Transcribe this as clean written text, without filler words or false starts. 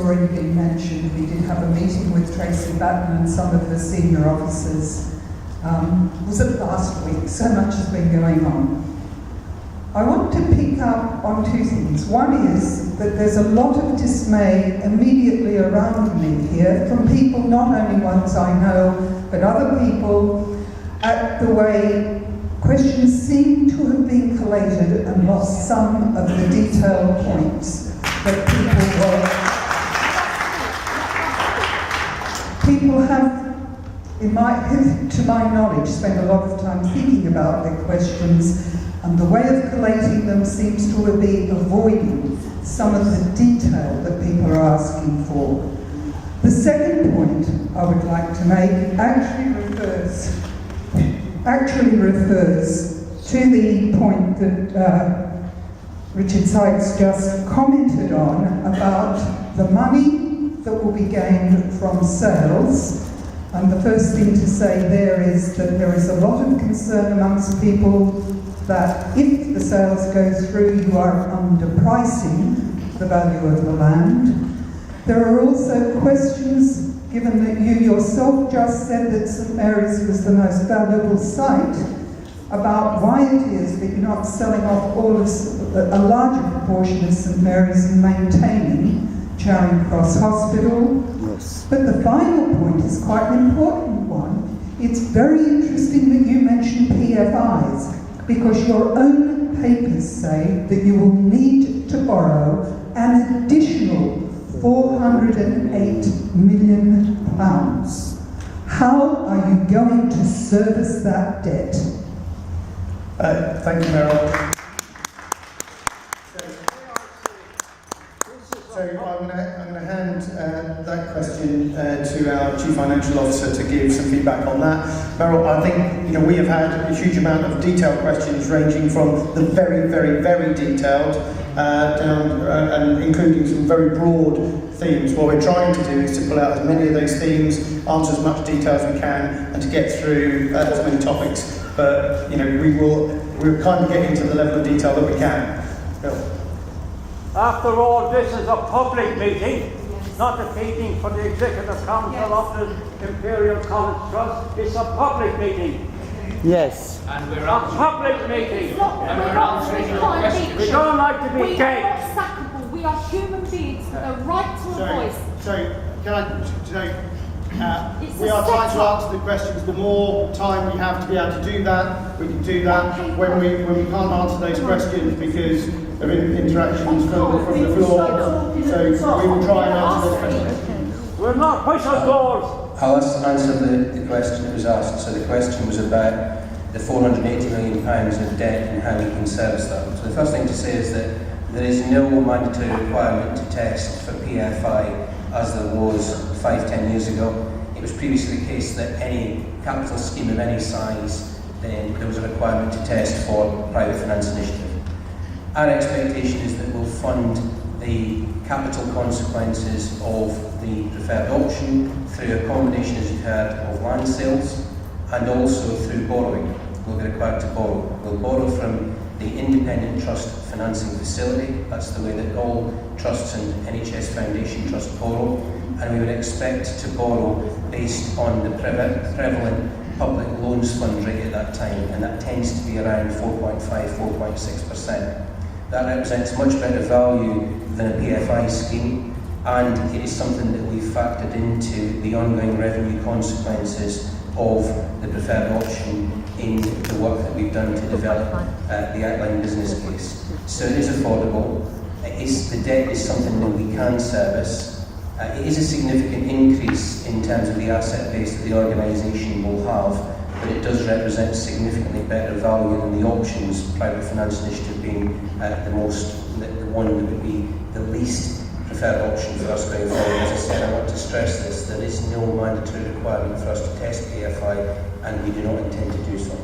already been mentioned. We did have a meeting with Tracy Batten and some of the senior officers. Was it last week? So much has been going on. I want to pick up on two things. One is that there's a lot of dismay immediately around me here from people, not only ones I know, but other people, at the way questions seem to have been collated and lost some of the detailed points that people have, to my knowledge, spent a lot of time thinking about their questions, and the way of collating them seems to be avoiding some of the detail that people are asking for. The second point I would like to make actually refers to the point that Richard Sykes just commented on about the money that will be gained from sales. And the first thing to say there is that there is a lot of concern amongst people that if the sales go through, you are underpricing the value of the land. There are also questions, given that you yourself just said that St Mary's was the most valuable site, about why it is that you're not selling off a larger proportion of St Mary's and maintaining Charing Cross Hospital. Yes. But the final point is quite an important one. It's very interesting that you mention PFIs, because your own papers say that you will need to borrow an additional £408 million. How are you going to service that debt? Thank you, Merril. So I'm going to hand that question to our Chief Financial Officer to give some feedback on that. Merril, I think we have had a huge amount of detailed questions ranging from the very, very, very detailed down and including some very broad themes. What we're trying to do is to pull out as many of those themes, answer as much detail as we can, and to get through as many topics. But we'll kind of get into the level of detail that we can. Bill. After all, this is a public meeting, not a meeting for the Executive Council of the Imperial College Trust. It's a public meeting. Yes. And we're a public meeting. And we're answering your questions. We don't like to be We are not sackable. We are human beings with a right to a voice. So, can I, we are trying to answer the questions. The more time we have to be able to do that, we can do that. When we can't answer those questions because of interactions from the floor, so we will try and answer those questions. We're not whistleblowers. I'll answer the question that was asked. So the question was about the £480 million of debt and how we can service that. So the first thing to say is that there is no mandatory requirement to test for PFI as there was 5-10 years ago. It was previously the case that any capital scheme of any size, then there was a requirement to test for private finance initiative. Our expectation is that we'll fund the capital consequences of the preferred option through a combination, as you've heard, of land sales and also through borrowing. We'll be required to borrow. We'll borrow from the Independent Trust Financing Facility. That's the way that all trusts and NHS Foundation Trust borrow. And we would expect to borrow based on the prevalent public loans fund rate at that time, and that tends to be around 4.5–4.6%. That represents much better value than a PFI scheme, and it is something that we've factored into the ongoing revenue consequences of the preferred option in the work that we've done to develop the outline business case. So it is affordable. The debt is something that we can service. It is a significant increase in terms of the asset base that the organisation will have, but it does represent significantly better value than the options, private finance initiative being the one that would be the least preferred option for us going forward. As I said, I want to stress this, there is no mandatory requirement for us to test PFI, and we do not intend to do so.